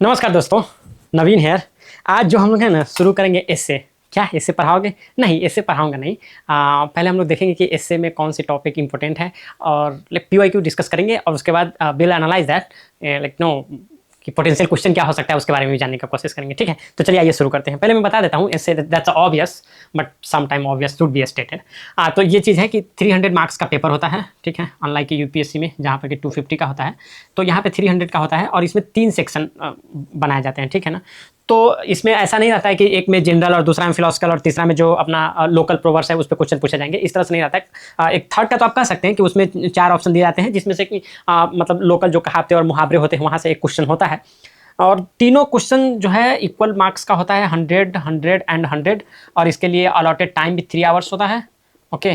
नमस्कार दोस्तों, नवीन हेयर। आज जो हम लोग हैं ना शुरू करेंगे एस्से। क्या एस्से पढ़ाओगे? नहीं, एस्से पढ़ाऊंगा नहीं। पहले हम लोग देखेंगे कि एस्से में कौन सी टॉपिक इंपॉर्टेंट है और लाइक पीवाईक्यू डिस्कस करेंगे और उसके बाद will analyse that like no कि पोटेंशियल क्वेश्चन क्या हो सकता है उसके बारे में भी जानने की कोशिश करेंगे। ठीक है, तो चलिए आइए शुरू करते हैं। पहले मैं बता देता हूँ, essay that's obvious but some time obvious should be stated. तो ये चीज़ है कि 300 मार्क्स का पेपर होता है। ठीक है, अनलाइक कि यूपीएससी में जहाँ पर कि 250 का होता है, तो यहाँ पे 300 का होता है और इसमें 3 सेक्शन बनाए जाते हैं। ठीक है ना, तो इसमें ऐसा नहीं रहता है कि एक में जनरल और दूसरा में फिलोसफिकल और तीसरा में जो अपना लोकल प्रोवर्स है उस पर क्वेश्चन पूछे जाएंगे। इस तरह से नहीं रहता है। एक थर्ड का तो आप कह सकते हैं कि उसमें 4 ऑप्शन दिए जाते हैं, जिसमें से कि मतलब लोकल जो कहावतें और मुहावरे होते हैं वहाँ से एक क्वेश्चन होता है और तीनों क्वेश्चन जो है इक्वल मार्क्स का होता है, 100, 100 एंड 100, और इसके लिए अलॉटेड टाइम भी 3 आवर्स होता है। ओके,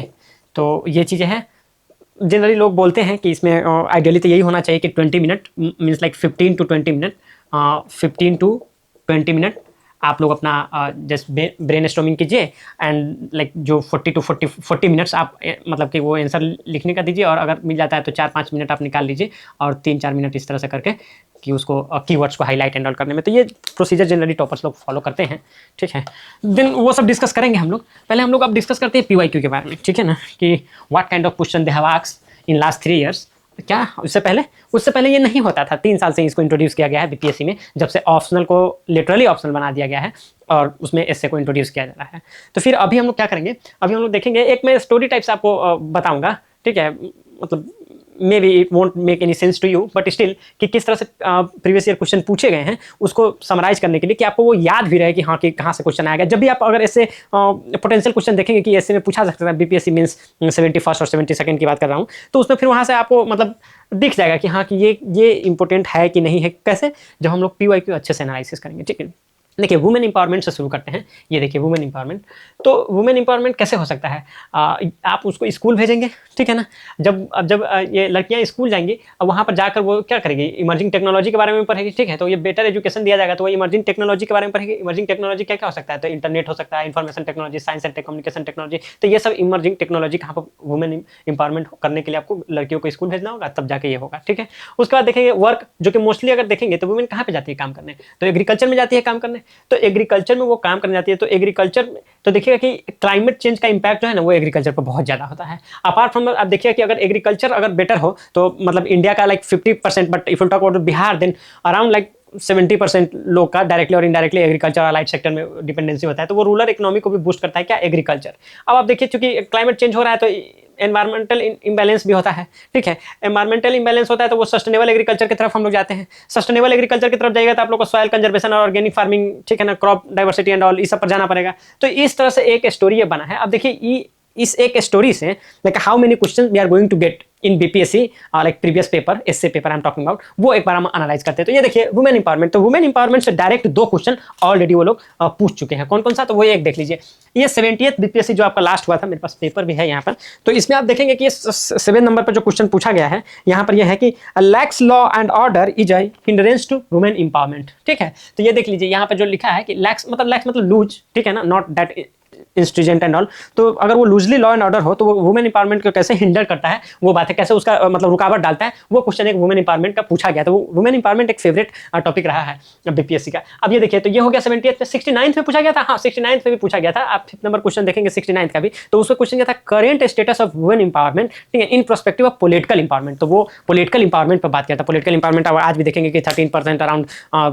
तो ये चीज़ें हैं। जनरली लोग बोलते हैं कि इसमें आइडियली तो यही होना चाहिए कि 20 minute means like 15 to 20 minute, 15 to 20 minute आप लोग अपना जस्ट ब्रेन स्टॉर्मिंग कीजिए एंड लाइक जो 40 टू 40 मिनट्स आप मतलब कि वो आंसर लिखने का दीजिए, और अगर मिल जाता है तो 4-5 मिनट आप निकाल लीजिए और 3-4 मिनट इस तरह से करके कि उसको कीवर्ड्स को हाईलाइट एंड ऑल करने में। तो ये प्रोसीजर जनरली टॉपर्स लोग फॉलो करते हैं। ठीक है, देन वो सब डिस्कस करेंगे हम लोग। पहले हम लोग अब डिस्कस करते हैं पीवाईक्यू के बारे में। ठीक है ना, कि what kind of question they have asked in last 3 years. क्या उससे पहले ये नहीं होता था। 3 साल से इसको इंट्रोड्यूस किया गया है बीपीएससी में, जब से ऑप्शनल को लिटरली ऑप्शनल बना दिया गया है और उसमें एस्से को इंट्रोड्यूस किया जा रहा है। तो फिर अभी हम लोग क्या करेंगे, अभी हम लोग देखेंगे, एक मैं स्टोरी टाइप से आपको बताऊंगा। ठीक है, मतलब maybe it won't make any sense to you but still कि किस तरह से प्रीवियस ईयर क्वेश्चन पूछे गए हैं उसको समराइज करने के लिए, कि आपको वो याद भी रहे कि हाँ कि कहाँ से क्वेश्चन आएगा। जब भी आप अगर ऐसे पोटेंशियल क्वेश्चन देखेंगे कि ऐसे में पूछा सकता है बीपीएससी मींस 71st और 72nd की बात कर रहा हूँ, तो उसमें फिर वहाँ से आपको मतलब दिख जाएगा कि हाँ कि ये इंपॉर्टेंट है कि नहीं है। कैसे? जब हम लोग पीवाईक्यू अच्छे से एनालिसिस करेंगे। ठीक है, देखिए वुमेन इंपावरमेंट से शुरू करते हैं। ये देखिए वुमेन इंपावरमेंट, तो वुमेन इंपावरमेंट कैसे हो सकता है? आप उसको स्कूल भेजेंगे। ठीक है ना, जब ये लड़कियां स्कूल जाएंगी, अब वहाँ पर जाकर वो क्या करेगी, इमर्जिंग टेक्नोलॉजी के बारे में पढ़ेगी। ठीक है, तो ये बेटर एजुकेशन दिया जाएगा तो वो इमर्जिंग टेक्नोलॉजी के बारे में पढ़ेगी। इमर्जिंग टेक्नोलॉजी क्या क्या हो सकता है? तो इंटरनेट हो सकता है, information technology, science and communication technology. तो ये सब इमर्जिंग टेक्नोलॉजी कहाँ पर वुमेन इंपावरमेंट करने के लिए आपको लड़कियों को स्कूल भेजना होगा, तब जाके ये होगा। ठीक है, उसके बाद देखेंगे वर्क, जो कि मोस्टली अगर देखेंगे तो वुमेन कहाँ पे जाती है काम करने, तो एग्रीकल्चर में जाती है काम करने। तो एग्रीकल्चर में वो काम करने जाती है, तो एग्रीकल्चर में तो देखिएगा कि क्लाइमेट चेंज का इंपैक्ट जो है ना वो एग्रीकल्चर पर बहुत ज्यादा होता है। अपार्ट फ्रॉम आप देखिएगा कि अगर एग्रीकल्चर अगर बेटर हो तो मतलब इंडिया का like 50%, but if you talk about Bihar then around like 70% लोग का डायरेक्टली और इनडायरेक्टली एग्रीकल्चर और लाइट सेक्टर में डिपेंडेंसी होता है। तो वो रूरल इकोनॉमी को भी बूस्ट करता है क्या, एग्रीकल्चर। अब आप देखिए चूंकि क्लाइमेट चेंज हो रहा है तो एनवायरमेंटल इम्बैलेंस भी होता है। ठीक है, एनवायरमेंटल इम्बैलेंस होता है तो वो सस्टेनेबल एग्रीकल्चर की तरफ हम लोग जाते हैं। सस्टेनेबल एग्रीकल्चर की तरफ जाएगा तो आप लोग को सॉइल कंजर्वेशन और ऑर्गेनिक फार्मिंग, ठीक है ना, क्रॉप डाइवर्सिटी एंड ऑल, इस सब पर जाना पड़ेगा। तो इस तरह से एक स्टोरी बना है। अब देखिए इस एक स्टोरी से like how many question we are going to get in BPSC like previous paper, essay paper I am talking about, वो एक बार हम एनालाइज करते हैं। तो ये देखिए वुमेन इंपावरमेंट, तो वुमेन इंपावरमेंट से डायरेक्ट 2 क्वेश्चन ऑलरेडी वो लोग पूछ चुके हैं। कौन कौन सा? तो वो एक देख लीजिए। ये 70th बीपीएससी जो आपका लास्ट हुआ था, मेरे पास पेपर भी है यहाँ पर, तो इसमें आप देखेंगे कि 7 नंबर पर जो क्वेश्चन पूछा गया है यहाँ पर यह है कि lax law and order is a hindrance to women empowerment. ठीक है, तो ये देख लीजिए यहाँ पर जो लिखा है कि लैक्स मतलब लूज, ठीक है ना, नॉट दैट इंस्ट्रीजेंट एंड ऑल। तो अगर वो लूजली लॉ एंड ऑर्डर हो तो वो वुमेन इंपावरमेंट को कैसे हिंडर करता है, वो बात है, कैसे उसका मतलब रुकावट डालता है, वो क्वेश्चन एक वुमेन इंपावरमेंट का पूछा गया। तो वुमेन इंपावरमेंट एक फेवरेट टॉपिक रहा है बीपीएससी का। अब ये देखिए, तो ये हो गया 70th में। 69th में पूछा गया था, हाँ 69th में भी पूछा गया था। आप 5th नंबर क्वेश्चन देखेंगे 69th का भी, तो उसमें क्वेश्चन क्या था, current status of women empowerment, ठीक है, in perspective of political empowerment. तो वो पॉलिटिकल इंपावरमेंट पर बात किया था। पॉलिटिकल इंपावरमेंट आज भी देखेंगे कि 13% अराउंड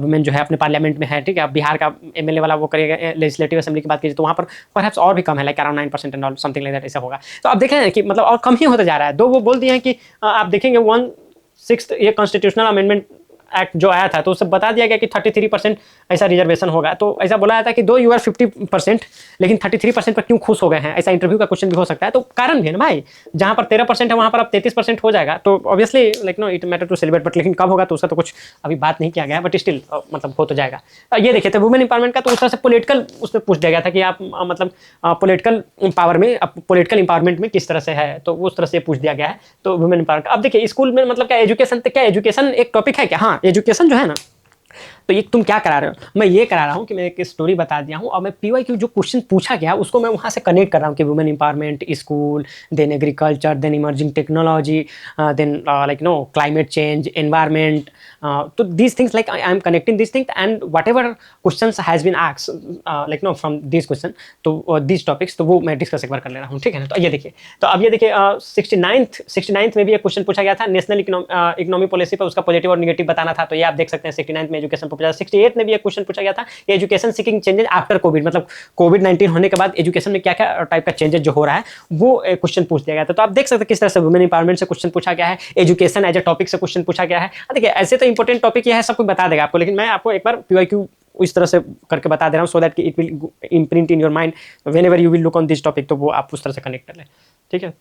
वुमेन जो है अपने पार्लियामेंट में है। ठीक है, बिहार का एमएलए वाला वो करेगा, लेजिस्लेटिव असेंबली की बात कीजिए तो वहाँ पर परहैप्स और भी कम है, like around 9% and all something like that ऐसा होगा। तो आप देखें कि मतलब और कम ही होता जा रहा है। 2 वो बोल दिए हैं कि आप देखेंगे 1/6 ये कॉन्स्टिट्यूशनल अमेंडमेंट एक्ट जो आया था तो उससे बता दिया गया कि 33% ऐसा रिजर्वेशन होगा। तो ऐसा बोला जाता है कि दो यू आर 50% लेकिन 33% पर क्यों खुश हो गए हैं, ऐसा इंटरव्यू का क्वेश्चन भी हो सकता है। तो कारण भी है ना भाई, जहाँ पर 13% है वहाँ पर अब 33% हो जाएगा। तो obviously like know it matter to celebrate, but लेकिन कब होगा तो उसका तो कुछ अभी बात नहीं किया गया है, बट स्टिल मतलब हो तो जाएगा। ये देखिए थे वुमेन इंपावरमेंट का, तो उस तरह से पॉलिटिकल उसमें पूछ दिया गया था कि आप मतलब पॉलिटिकल पावर में, पॉलिटिकल इंपावरमेंट में किस तरह से है, तो उस तरह से पूछ दिया गया है। तो वुमेन इंपावरमेंट अब देखिए स्कूल में मतलब क्या एजुकेशन एक टॉपिक है क्या? हाँ, एजुकेशन जो है ना तो ये तुम क्या करा रहे हो, मैं ये करा रहा हूँ कि मैं एक स्टोरी बता दिया हूँ और मैं PYQ जो क्वेश्चन पूछा गया उसको मैं वहाँ से कनेक्ट कर रहा हूँ कि women empowerment, school, then agriculture, then emerging technology, then like climate change, environment. तो these things like I am connecting this things and whatever question has been asked like from this question, तो this topics, तो वो मैं discuss एक बार कर ले रहा हूँ. ठीक है ना. तो ये देखिए, तो अब ये देखिए 69th में भी एक क्वेश्चन पूछा गया था नेशनल इकोनॉमी पॉलिसी पर, उसका पॉजिटिव और नेगेटिव बताना था. तो ये आप देख सकते हैं 69th में एजुकेशन पर पूछा. 68 में भी एक क्वेश्चन पूछा गया था education seeking changes after Covid, मतलब कोविड-19 होने के बाद एजुकेशन में क्या क्या टाइप का चेंजेस जो हो रहा है वो क्वेश्चन पूछ दिया गया था. तो आप देख सकते हैं किस तरह से वुमेन एम्पावरमेंट से क्वेश्चन पूछा गया है, एजुकेशन एज अ टॉपिक से क्वेश्चन पूछा गया है. देखिए ऐसे तो इंपॉर्टेंट टॉपिक ये है, सब कुछ बता देगा आपको, लेकिन मैं आपको एक बार PYQ इस तरह से करके बता दे रहा हूँ so that it will imprint in your mind whenever you will look on this topic, तो वो आप उस तरह से कनेक्ट कर लें. ठीक है.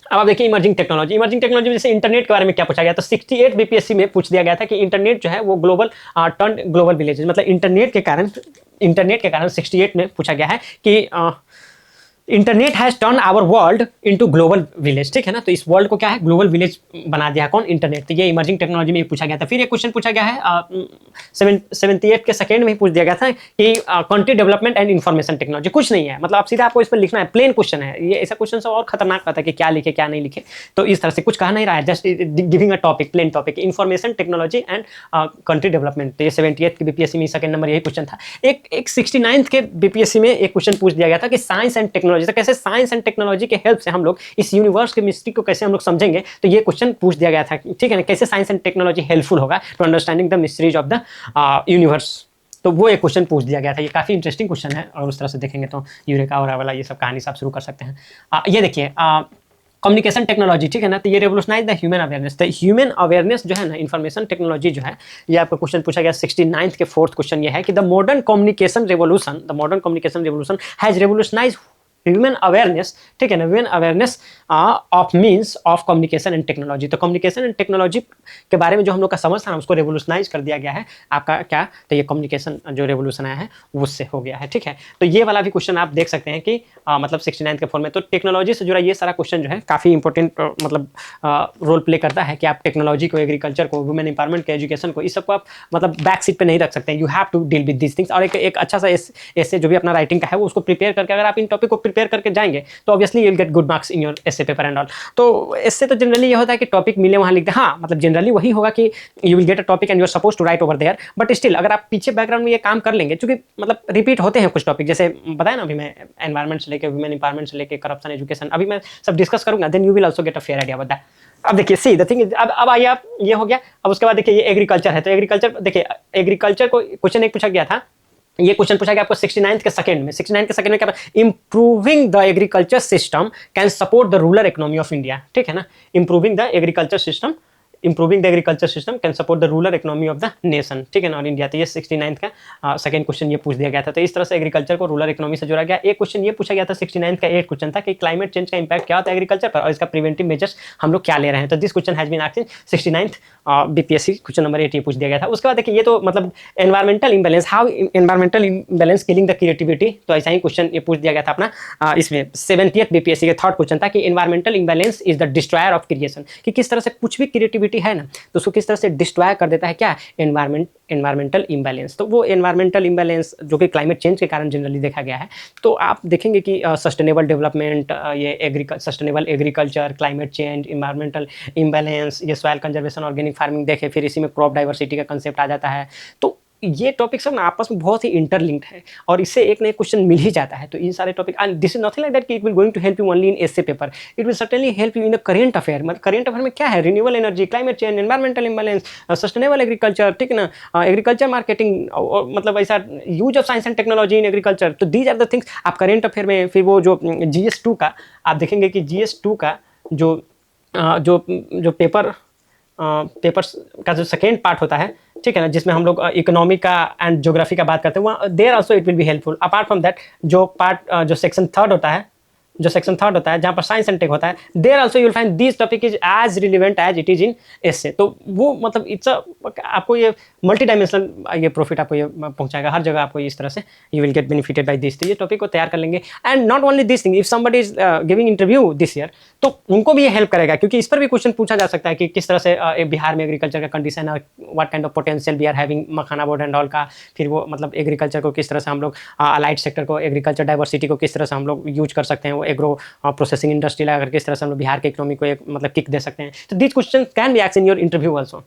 अब आप देखिए इमर्जिंग टेक्नोलॉजी. इमर्जिंग टेक्नोलॉजी जैसे इंटरनेट के बारे में क्या पूछा गया, तो 68 BPSC में पूछ दिया गया था कि इंटरनेट जो है वो ग्लोबल टर्न ग्लोबल विलेजेस, मतलब इंटरनेट के कारण 68 में पूछा गया है कि internet has turn our world into global village. ठीक है ना. तो इस वर्ल्ड को क्या है, ग्लोबल विलेज बना दिया कौन, इंटरनेट. तो ये इमर्जिंग टेक्नोलॉजी में पूछा गया था. फिर एक क्वेश्चन पूछा गया है 78 के सेकंड में ही पूछ दिया गया था कि country development and information technology. कुछ नहीं है, मतलब आप सीधा आपको इस पर लिखना है, प्लेन क्वेश्चन है ये. ऐसा क्वेश्चन से और खतरनाक रहता है कि क्या लिखे क्या नहीं लिखे. तो इस तरह से कुछ कहा नहीं रहा है, just giving a topic, plain topic, information technology and country development. तो ये 78 के BPSC में सेकंड नंबर यही क्वेश्चन था. एक 69th के BPSC में एक क्वेश्चन पूछ दिया गया था कि साइंस एंड टेक्नोलॉजी, तो कैसे साइंस एंड टेक्नोलॉजी के हेल्प से हम लोग इस यूनिवर्स के मिस्ट्री को कैसे हम लोग समझेंगे. तो ये क्वेश्चन पूछ दिया गया था. ठीक है ना. कैसे साइंस एंड टेक्नोलॉजी हेल्पफुल होगा to understanding the mysteries of the universe. तो वो एक क्वेश्चन पूछ दिया गया था. ये काफी इंटरेस्टिंग क्वेश्चन है और उस तरह से देखेंगे तो यूरेका और वाला ये सब कहानी से आप शुरू कर सकते हैं. ये देखिए कम्युनिकेशन टेक्नोलॉजी. ठीक है ना. तो ये रेवोल्यूशनाइज द ह्यूमन अवेयरनेस. तो ह्यूमन अवेयरनेस जो है ना, इन्फॉर्मेशन टेक्नोलॉजी जो है, ये आपका क्वेश्चन पूछा गया 69th के फोर्थ क्वेश्चन ये है कि the modern communication revolution has revolutionise human awareness. ठीक है ना. Human awareness of means of communication and technology. तो कम्युनिकेशन एंड टेक्नोलॉजी के बारे में जो हम लोग का समझ था ना, उसको रेवोल्यूशनाइज कर दिया गया है आपका क्या, तो ये कम्युनिकेशन जो रेवोल्यूशन आया है उससे हो गया है. ठीक है. तो ये वाला भी क्वेश्चन आप देख सकते हैं कि मतलब 69th के फॉर्म में. तो टेक्नोलॉजी से जुड़ा ये सारा क्वेश्चन जो है काफ़ी इंपॉर्टेंट मतलब रोल प्ले करता है कि आप टेक्नोलॉजी को, एग्रीकल्चर को, वुमेन एम्पावरमेंट को, एजुकेशन को, इस सबको आप मतलब बैक सीट पे नहीं रख सकते हैं. You have to deal with this things. और एक अच्छा सा ऐसे जो भी अपना राइटिंग का है वो उसको प्रिपेयर करके, अगर आप इन टॉपिक को प्रिपेयर करके जाएंगे तो obviously you will get good marks in your essay paper and all. तो इससे तो जनरली ये होता है कि टॉपिक मिले वहाँ लिख दे. हाँ, मतलब जनरली वही होगा कि you will get a topic and you are suppose to write over there, but still अगर आप पीछे बैकग्राउंड में ये काम कर लेंगे, क्योंकि मतलब रिपीट होते हैं कुछ टॉपिक, जैसे बताया ना अभी मैं एनवायरमेंट से लेकर वुमेन एम्पावरमेंट से लेकर करप्शन, एजुकेशन, अभी मैं सब डिस्कस करूंगा. Then you will also get a fair idea about that. अब देखिए सी द थिंग इज, अब आइए आप, ये हो गया. अब उसके बाद देखिए ये एग्रीकल्चर है. तो एग्रीकल्चर देखिए, एग्रीकल्चर को क्वेश्चन एक पूछा गया था. ये क्वेश्चन पूछा गया आपको 69th के सेकंड में क्या, improving the agriculture system can support the rural economy of India. ठीक है ना. Improving the agriculture system can support the rural economy of the nation. ठीक है ना, और इंडिया. तो ये 69th का सेकंड क्वेश्चन ये पूछ दिया गया था. तो इस तरह से एग्रीकल्चर को रूरल इकोनॉमी से जोड़ा गया. एक क्वेश्चन ये पूछा गया था 69th का, एक क्वेश्चन था कि क्लाइमेट चेंज का इंपैक्ट क्या होता है एग्रीकल्चर पर और इसका प्रिवेंटिव मेजर्स हम लोग क्या ले रहे हैं. तो this question has been asked in 69th BPSC question number 8 ये पूछ दिया गया था. उसके बाद देखिए ये तो मतलब environmental imbalance, how environmental imbalance killing the creativity. तो ऐसा ही क्वेश्चन ये पूछ दिया गया था अपना इसमें 70th BPSC के थर्ड क्वेश्चन था कि environmental imbalance is the destroyer of creation. कि किस तरह से कुछ भी क्रिएटिविटी है ना तो उसको किस तरह से डिस्ट्रॉय कर देता है क्या, एनवायरमेंटल इम्बैलेंस. तो वो एनवायरमेंटल इम्बैलेंस जो कि क्लाइमेट चेंज के कारण जनरली देखा गया है. तो आप देखेंगे कि सस्टेनेबल डेवलपमेंट, ये sustainable agriculture, climate change, environmental imbalance, ये सॉइल कंजर्वेशन, ऑर्गेनिक फार्मिंग देखे, फिर इसी में क्रॉप डाइवर्सिटी का कंसेप्ट आ जाता है. तो ये टॉपिक सब ना आपस में बहुत ही इंटरलिंक्ड है और इससे एक ना एक क्वेश्चन मिल ही जाता है. तो इन सारे topic, and this is nothing like that कि it will going to help you only in essay paper, it will certainly help you in the current affair. मतलब करेंट अफेयर में क्या है, renewable energy, climate change, environmental imbalance, sustainable agriculture. ठीक है ना. Agriculture marketing, मतलब ऐसा use of science and technology in agriculture. तो दीज आर द थिंग्स आप करेंट अफेयर में. फिर वो जो GS2 का आप देखेंगे कि GS2 का जो पेपर्स का जो सेकेंड पार्ट होता है, ठीक है ना, जिसमें हम लोग इकोनॉमी का एंड ज्योग्राफी का बात करते हैं, वहाँ there also it will be helpful. Apart from that जो पार्ट जो सेक्शन थर्ड होता है, जो सेक्शन थर्ड होता है जहाँ पर साइंस एंड टेक होता है, there also you will find this topic is as relevant as it is in essay. तो वो मतलब इट्स आपको ये मल्टी डायमेंशनल ये प्रॉफिट आपको ये पहुंचाएगा हर जगह, आपको इस तरह से you will get benefited by this. तो ये टॉपिक को तैयार कर लेंगे। And not only this thing, if somebody is giving interview this year, तो उनको भी ये हेल्प करेगा, क्योंकि इस पर भी क्वेश्चन पूछा जा सकता है कि किस तरह से बिहार में एग्रीकल्चर का कंडीशन है, what kind of potential we are having makhana board and all का। फिर वो मतलब एग्रीकल्चर को किस तरह से हम लोग अलाइड सेक्टर को, एग्रीकल्चर डाइवर्सिटी को किस तरह से हम लोग यूज कर सकते हैं, वो एग्रो प्रोसेसिंग इंडस्ट्री लगाकर किस तरह से हम लोग बिहार के इकोनॉमी को एक मतलब किक दे सकते हैं। तो this question can be asked in your interview also.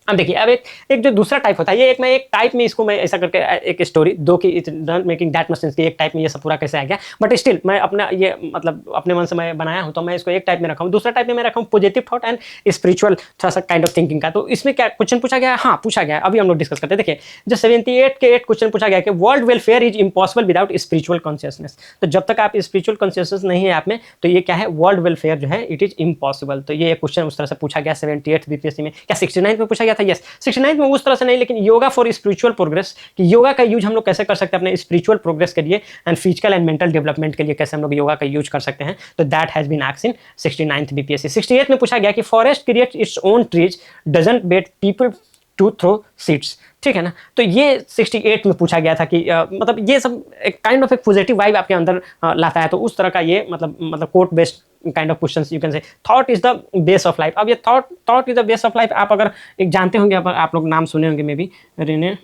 अब देखिए, अब एक जो दूसरा टाइप होता है, ये एक टाइप में इसको मैं ऐसा करके एक स्टोरी दो की it's not making that much sense कि एक टाइप में ये सब पूरा कैसे आ गया, बट स्टिल मैं अपना ये मतलब अपने मन से मैं बनाया हूं, तो मैं इसको एक टाइप में रखा हूं। दूसरा टाइप में मैं रखा हूं पॉजिटिव थॉट एंड स्पिरिचुअल थोड़ा सा काइंड ऑफ थिंकिंग का। तो इसमें क्या क्वेश्चन पूछा गया है? हाँ पूछा गया है, अभी हम लोग डिस्कस करते हैं। देखिए, जो 78 के 8 क्वेश्चन पूछा गया कि world welfare is impossible without spiritual consciousness. तो जब तक आप स्पिरिचुअल कॉन्शियसनेस नहीं है आप में, तो ये क्या है, वर्ल्ड वेलफेयर जो है इट इज इम्पॉसिबल। तो ये क्वेश्चन उस तरह से पूछा गया 78 बीपीएससी में। क्या 69 में पूछा गया था? यस, 69 में उस तरह से नहीं, लेकिन योगा फॉर स्पिरिचुअल प्रोग्रेस, कि योगा का यूज हम लोग कैसे कर सकते हैं अपने स्पिरिचुअल प्रोग्रेस के लिए and physical and mental development के लिए, कैसे हम लोग योगा का यूज कर सकते हैं। तो that has been asked in 69th BPSC. 68 में पूछा गया कि forest creates its own trees, doesn't bet people to throw seeds. ठीक है ना। तो ये 68 में पूछा गया था कि मतलब ये सब एक काइंड ऑफ एक पॉजिटिव वाइब आपके अंदर लाता है। तो उस तरह का ये मतलब quote based kind of questions you can say. Thought is the base of life. अब ये thought is the base of life, आप अगर एक जानते होंगे, आप लोग नाम सुने होंगे मे बी, रेने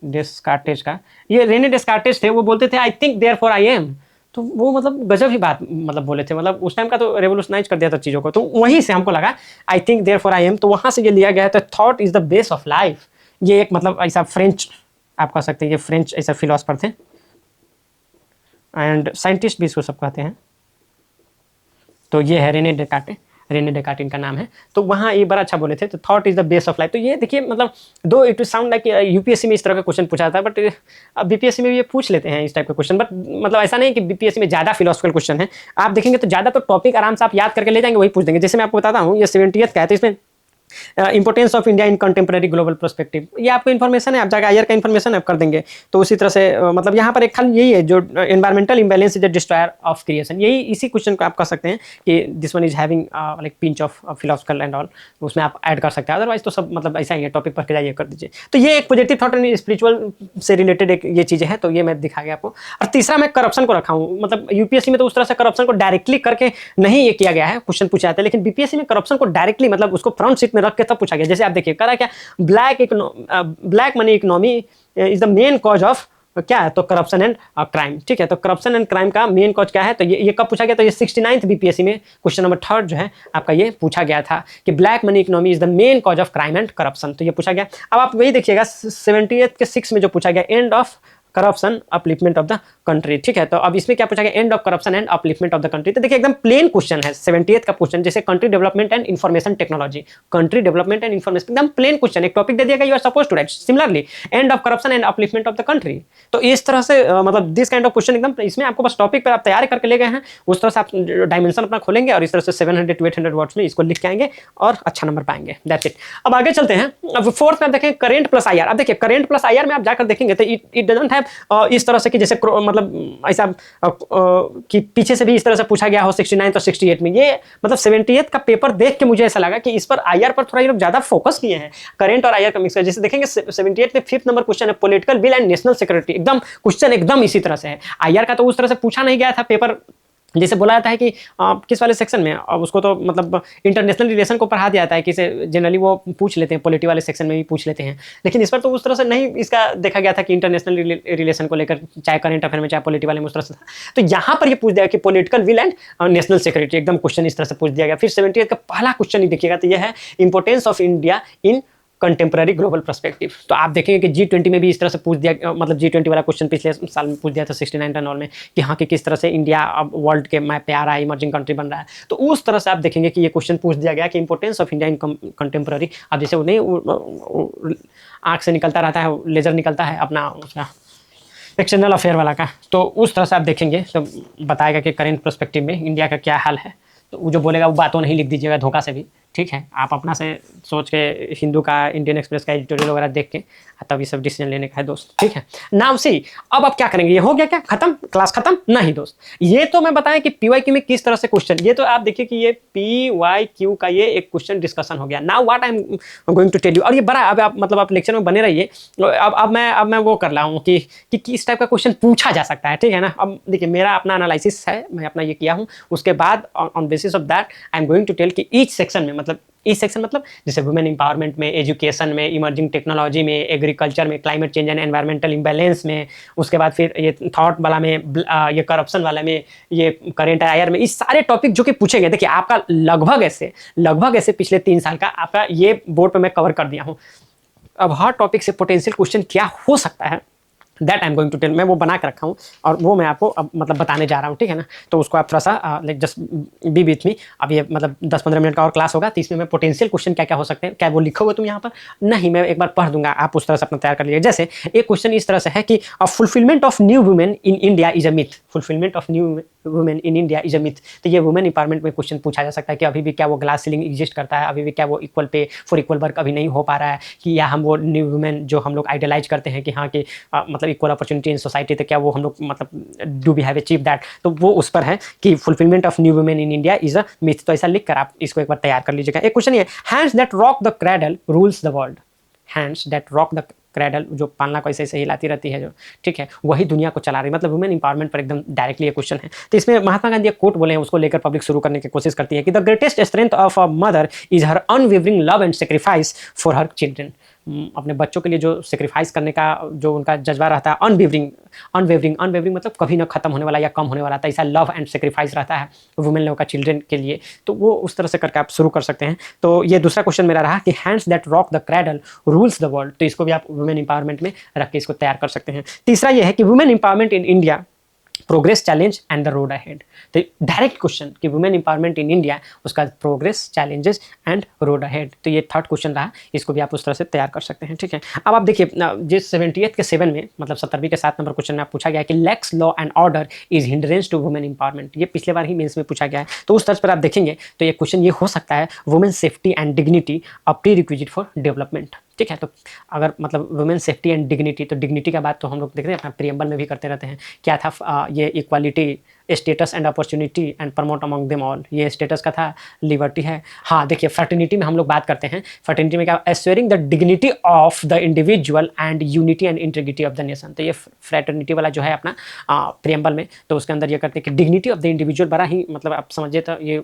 डेस्कार्टेज का। ये रेने डेस्कार्टेज थे, वो बोलते थे I think therefore I am. तो वो मतलब गजब ही बात मतलब बोले थे, मतलब उस टाइम का तो रेवोल्यूशनाइज कर दिया था चीज़ों को। तो वहीं से हमको लगा I think therefore I am, तो वहाँ से ये लिया गया था thought is the base of life. ये एक मतलब ऐसा फ्रेंच आप कह सकते हैं, ये फ्रेंच ऐसा फिलोसफर थे एंड साइंटिस्ट भी इसको सब कहते हैं। तो ये है रेने डेकार्ट इनका नाम है। तो वहाँ ये बड़ा अच्छा बोले थे, तो thought is the base of life. तो ये देखिए, मतलब दो इट साउंड लाइक यूपीएससी में इस तरह का क्वेश्चन पूछा था, बट अब बीपीएससी में भी ये पूछ लेते हैं इस टाइप का क्वेश्चन। बट मतलब ऐसा नहीं कि बीपीएससी में ज़्यादा फिलोसफिकल क्वेश्चन है। आप देखेंगे तो ज़्यादा तो टॉपिक आराम से आप याद करके ले जाएंगे, वही पूछ देंगे। जैसे मैं आपको बताता हूँ, ये 70th का है, तो इसमें importance of India in contemporary global perspective, ये आपको इन्फॉर्मेशन है, आप जाकर आयर का इन्फॉर्मेशन आप कर देंगे। तो उसी तरह से मतलब यहाँ पर एक खाली यही है, जो environmental imbalance is the destroyer of creation, यही इसी क्वेश्चन को आप कह सकते हैं कि this one is having like pinch of philosophical and all, उसमें आप ऐड कर सकते हैं। अदरवाइज तो सब मतलब ऐसा ही है, टॉपिक पर के जाइए कर दीजिए। तो ये एक पॉजिटिव थॉट एंड स्पिरिचुअल से रिलेटेड एक ये चीज़ें हैं, तो ये मैं दिखा गया आपको। और तीसरा मैं करप्शन को रखा हूँ। मतलब यूपीएससी में तो उस तरह से करप्शन को डायरेक्टली करके नहीं ये किया गया है, क्वेश्चन पूछा जाता है, लेकिन बीपीएससी में करप्शन को डायरेक्टली मतलब उसको फ्रंट सीट में रख के तब पूछा गया। जैसे आप देखिए करा क्या, black money economy is the main cause of क्या है, तो करप्शन एंड क्राइम। ठीक है, तो करप्शन एंड क्राइम का मेन कॉज क्या है, तो ये कब पूछा गया, तो ये 69th बीपीएससी में क्वेश्चन नंबर 3 जो है आपका ये पूछा गया था कि black money economy is the main cause of crime and corruption. तो ये पूछा गया। अब आप वही देखिएगा 78th के 6 में जो पूछा गया, and of corruption upliftment of the country. ठीक है, तो अब इसमें क्या पूछा गया, and of corruption and upliftment of the country. तो देखिए एकदम प्लेन क्वेश्चन है 78th का क्वेश्चन, जैसे country development and information technology, country development and information, एकदम प्लेन क्वेश्चन, एक टॉपिक दे दिया गया, you are suppose to write similarly end of corruption and upliftment of the country. तो इस तरह से मतलब दिस काइंड ऑफ क्वेश्चन एकदम इसमें आपको बस टॉपिक पर आप तैयार करके ले गए हैं, उस तरह से आप डायमेंशन अपना खोलेंगे और इस तरह से 700 to 800 वर्ड्स में इसको लिख के आएंगे और अच्छा नंबर पाएंगे। That's it. अब आगे चलते हैं। अब फोर्थ में देखें करेंट प्लस आईआर। अब देखिए करेंट प्लस आईआर में आप जाकर देखेंगे तो इट डजंट हैव इस तरह से कि जैसे मतलब ऐसा कि पीछे से भी इस तरह से पूछा गया हो 69 और 68 में। ये मतलब 78th का पेपर देख के मुझे ऐसा लगा कि इस पर आईआर पर थोड़ा ये लोग ज्यादा फोकस किए हैं, करेंट और आईआर का मिक्स। जैसे देखेंगे 78 में 5th नंबर क्वेश्चन है political will and national security, एकदम क्वेश्चन एकदम इसी तरह से है। आईआर का तो उस तरह से पूछा नहीं गया था पेपर, जैसे बोला जाता है कि किस वाले सेक्शन में, अब उसको तो मतलब इंटरनेशनल रिलेशन को पढ़ा दिया जाता है कि जनरली वो पूछ लेते हैं, पॉलिटी वाले सेक्शन में भी पूछ लेते हैं, लेकिन इस पर तो उस तरह से नहीं इसका देखा गया था कि इंटरनेशनल रिलेशन को लेकर, चाहे करंट अफेयर में चाहे पॉलिटी वाले में उस तरह से था। तो यहाँ पर ये पूछ दिया कि political will and national security, एकदम क्वेश्चन इस तरह से पूछ दिया गया। फिर 78 का पहला क्वेश्चन ही देखिएगा तो यह है importance of India in contemporary global perspective. तो आप देखेंगे कि G20 में भी इस तरह से पूछ दिया, मतलब G20 वाला क्वेश्चन पिछले साल में पूछ दिया था 69 टन में, कि हाँ कि किस तरह से इंडिया अब वर्ल्ड के मैप पे आ रहा है, इमर्जिंग कंट्री बन रहा है। तो उस तरह से आप देखेंगे कि ये क्वेश्चन पूछ दिया गया कि importance of India in contemporary. अब जैसे वो नहीं आँख से निकलता रहता है, लेजर निकलता है अपना उसका एक्सटर्नल अफेयर वाला का, तो उस तरह से आप देखेंगे तो बताएगा कि करेंट पर्सपेक्टिव में इंडिया का क्या हाल है। तो वो जो बोलेगा वो बातों नहीं लिख दीजिएगा धोखा से भी, ठीक है, आप अपना से सोच के हिंदू का, इंडियन एक्सप्रेस का एडिटोरियल वगैरह देख के तब ये सब डिसीजन लेने का है दोस्त, ठीक है। नाउ सी, अब आप क्या करेंगे, ये हो गया क्या खत्म, क्लास खत्म? नहीं दोस्त, ये तो मैं बताया कि पीवाईक्यू में किस तरह से क्वेश्चन, ये तो आप देखिए कि ये पीवाईक्यू का ये एक क्वेश्चन डिस्कशन हो गया। Now what I am going to tell you, और ये बड़ा अब आप मतलब आप लेक्चर में बने रहिए। अब मैं वो कर रहा हूँ कि किस टाइप का क्वेश्चन पूछा जा सकता है, ठीक है ना। अब देखिए मेरा अपना एनालिसिस है, मैं अपना ये किया हूँ, उसके बाद on basis of that I am going to tell कि ईच सेक्शन में, मतलब इस सेक्शन मतलब जैसे वुमेन इंपावरमेंट में, एजुकेशन में, इमर्जिंग टेक्नोलॉजी में, एग्रीकल्चर में, climate change and environmental imbalance में, उसके बाद फिर ये थॉट वाला में, ये करप्शन वाला में, ये करेंट अफेयर में, इस सारे टॉपिक जो कि पूछे गए, देखिए आपका लगभग ऐसे पिछले 3 साल का आपका ये बोर्ड पे मैं कवर कर दिया हूँ। अब हर टॉपिक से पोटेंशियल क्वेश्चन क्या हो सकता है, that I am going to tell, मैं वो बना के रखा हूँ और वो मैं आपको अब मतलब बताने जा रहा हूँ, ठीक है ना। तो उसको आप थोड़ा सा like just be with me. अब ये मतलब 10-15 मिनट का और क्लास होगा, तो इसमें मैं पोटेंशियल क्वेश्चन क्या क्या हो सकते हैं, क्या वो लिखोगे तुम यहाँ पर? नहीं, मैं एक बार पढ़ दूंगा, आप उस तरह से अपना तैयार कर लीजिए। जैसे एक क्वेश्चन इस तरह से है कि fulfilment of new women in India is a myth, fulfilment of new women in India is a myth. तो ये वुमेन इंपावरमेंट में क्वेश्चन पूछा जा सकता है कि अभी भी क्या वो ग्लास सीलिंग एग्जिस्ट करता है, अभी भी क्या वो equal pay for equal work अभी नहीं हो पा रहा है, कि या हम वो न्यू वुमेन जो हम लोग आइडियलाइज करते हैं कि हाँ कि मतलब इक्वल अपॉर्चुनिटी इन सोसाइटी, तो क्या वो हम लोग मतलब do we have achieve that. तो वो उस पर है कि fulfilment of new women in India is a myth. तो ऐसा लिख कर आप इसको एक बार तैयार कर लीजिएगा। एक क्वेश्चन ये, hands that rock the cradle rules the world, hands that rock the cradle, जो पालना को ऐसे ऐसे हिलाती रहती है जो, ठीक है, वही दुनिया को चला रही, मतलब वुमेन इंपावरमेंट पर एकदम डायरेक्टली ये क्वेश्चन है। तो इसमें महात्मा गांधी एक कोट बोले हैं, उसको लेकर पब्लिक शुरू करने की कोशिश करती है कि the greatest strength of a mother is her unwavering love and sacrifice for her children. अपने बच्चों के लिए जो सेक्रीफाइस करने का जो उनका जज्बा रहता है, अनवेवरिंग मतलब कभी ना खत्म होने वाला या कम होने वाला, तो ऐसा लव एंड सेक्रीफाइस रहता है वुमेन लोगों का चिल्ड्रन के लिए। तो वो उस तरह से करके आप शुरू कर सकते हैं। तो ये दूसरा क्वेश्चन मेरा रहा कि hands that rock the cradle rules the world, तो इसको भी आप वुमेन इंपावरमेंट में रख के इसको तैयार कर सकते हैं। तीसरा ये है कि women empowerment in India, progress, challenge and the road ahead. तो डायरेक्ट क्वेश्चन कि वुमेन इंपावरमेंट इन इंडिया, उसका progress, challenges and road ahead. तो ये थर्ड क्वेश्चन रहा, इसको भी आप उस तरह से तैयार कर सकते हैं, ठीक है। अब आप देखिए जिस 70th के 7 में, मतलब 70वीं के 7 नंबर क्वेश्चन में आप पूछा गया कि lax law and order is hindrance to women empowerment, ये पिछले बार ही मेंस में पूछा गया है। तो उस तर्ज पर आप देखेंगे तो ये क्वेश्चन ये हो सकता है, women safety and dignity a pre requisite for development, ठीक है। तो अगर मतलब वुमेन सेफ्टी एंड डिग्निटी, तो डिग्निटी का बात तो हम लोग देख रहे हैं अपना प्रीएम्बल में भी करते रहते हैं। क्या था ये equality, status and opportunity and promote among them all, ये स्टेटस का था, लिबर्टी है। हाँ देखिए फ्रेटर्निटी में हम लोग बात करते हैं, फ्रेटर्निटी में क्या, assuring the dignity of the individual and unity and integrity of the nation. तो ये फ्रेटर्निटी वाला जो है अपना प्रीएम्बल में, तो उसके अंदर ये करते हैं कि डिग्निटी ऑफ द इंडिविजुअल, बड़ा ही मतलब आप समझिए तो ये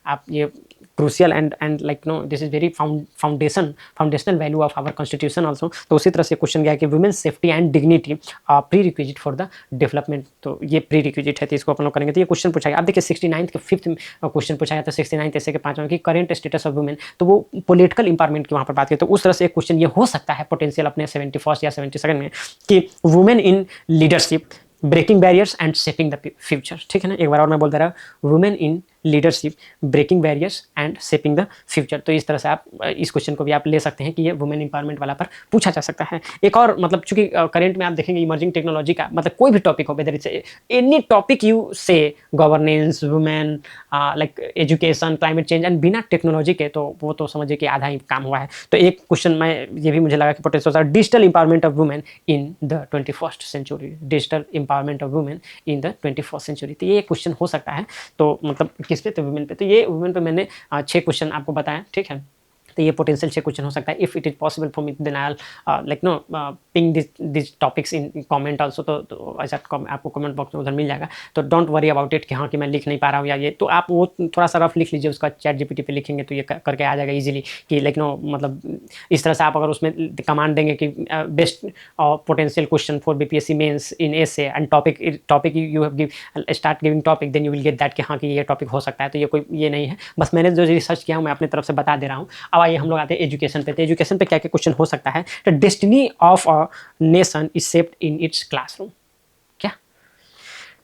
आप ये crucial and like know this is very foundational value of our constitution also. तो उसी तरह से क्वेश्चन गया कि women safety and dignity prerequisite for the development, तो ये प्री रिक्विजिट है, तो इसको अपन लोग करेंगे। तो ये क्वेश्चन पूछा गया। अब देखिए 69th के 5th क्वेश्चन पूछा गया था, 69th ऐसे के 5वां की करेंट स्टेटस ऑफ वुमेन, तो वो पॉलिटिकल इंपावरमेंट की वहाँ पर बात की। तो उस तरह से एक क्वेश्चन ये हो सकता है पोटेंशियल अपने 71st या 72nd में कि women in leadership, breaking barriers and shaping the future, ठीक है ना। एक बार और मैं बोलता रहा, women in leadership, breaking barriers and shaping the future. तो इस तरह से आप इस क्वेश्चन को भी आप ले सकते हैं कि ये वुमेन इंपावरमेंट वाला पर पूछा जा सकता है। एक और मतलब चूंकि करंट में आप देखेंगे इमर्जिंग टेक्नोलॉजी का, मतलब कोई भी टॉपिक हो, whether it's any topic you say, governance, women, like education, climate change and, बिना टेक्नोलॉजी के तो वो तो समझिए कि आधा ही काम हुआ है। तो एक क्वेश्चन मैं ये भी मुझे लगा कि potential digital empowerment of women in the 21st century, digital empowerment of women in the 21st century. तो ये क्वेश्चन हो सकता है। तो मतलब किस पे, तो वुमेन पे। तो ये वुमेन पे मैंने 6 क्वेश्चन आपको बताया, ठीक है। तो ये पोटेंशियल 6 क्वेश्चन हो सकता है। If it is possible for me then I like know ping this topics in comment also. तो ऐसा आपको कमेंट बॉक्स में उधर मिल जाएगा। तो डोंट वरी अबाउट इट कि हाँ कि मैं लिख नहीं पा रहा हूँ या ये, तो आप वो थोड़ा सा रफ लिख लीजिए, उसका चैट जीपीटी पे लिखेंगे तो ये करके आ जाएगा इजीली कि लाइक नो मतलब इस तरह से आप अगर उसमें कमांड देंगे कि best potential question for BPSC mains in essay and topic you have give, start giving topic, then you will get that कि हाँ कि ये टॉपिक हो सकता है। तो ये कोई ये नहीं है, बस मैंने जो रिसर्च किया हूँ मैं अपनी तरफ से बता दे रहा हूँ। अब आइए हम लोग आते हैं एजुकेशन पे। तो एजुकेशन पे क्या क्या क्वेश्चन हो सकता है। तो destiny of a nation is shaped in its classroom, क्या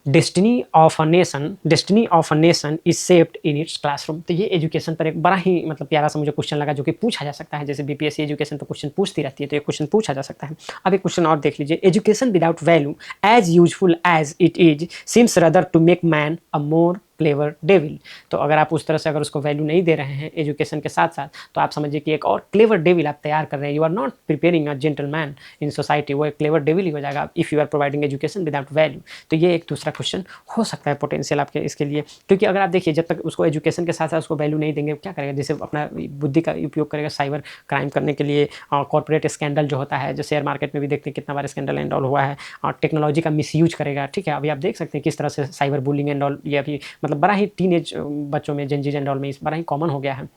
destiny of a nation is shaped in its classroom. तो ये एजुकेशन पर एक बड़ा ही मतलब प्यारा सा मुझे क्वेश्चन लगा जो कि पूछा जा सकता है। जैसे बीपीएससी एजुकेशन पर क्वेश्चन पूछती रहती है, तो ये क्वेश्चन पूछा जा सकता है। अब एक क्वेश्चन और देख लीजिए, education without value as useful as it is seems rather to make man a more clever devil. तो अगर आप उस तरह से अगर उसको वैल्यू नहीं दे रहे हैं एजुकेशन के साथ साथ, तो आप समझिए कि एक और क्लेवर डेविल आप तैयार कर रहे हैं। You are not preparing a gentleman in society, वो एक क्लेवर डेविल ही हो जाएगा if you are providing education without value. तो ये एक दूसरा क्वेश्चन हो सकता है पोटेंशियल आपके इसके लिए, क्योंकि अगर आप देखिए जब तक उसको एजुकेशन के साथ साथ उसको वैल्यू नहीं देंगे, क्या करेगा, जैसे अपना बुद्धि का उपयोग करेगा साइबर क्राइम करने के लिए, कॉर्पोरेट स्कैंडल जो होता है, जो शेयर मार्केट में भी देखते हैं कितना बार स्कैंडल एंड ऑल हुआ है, और टेक्नोलॉजी का मिसयूज करेगा। ठीक है, अभी आप देख सकते हैं किस तरह से साइबर बुलिंग एंड ऑल ये अभी मतलब बड़ा ही टीनेज बच्चों में, जेनजी एंड ऑल में बड़ा ही कॉमन हो गया है।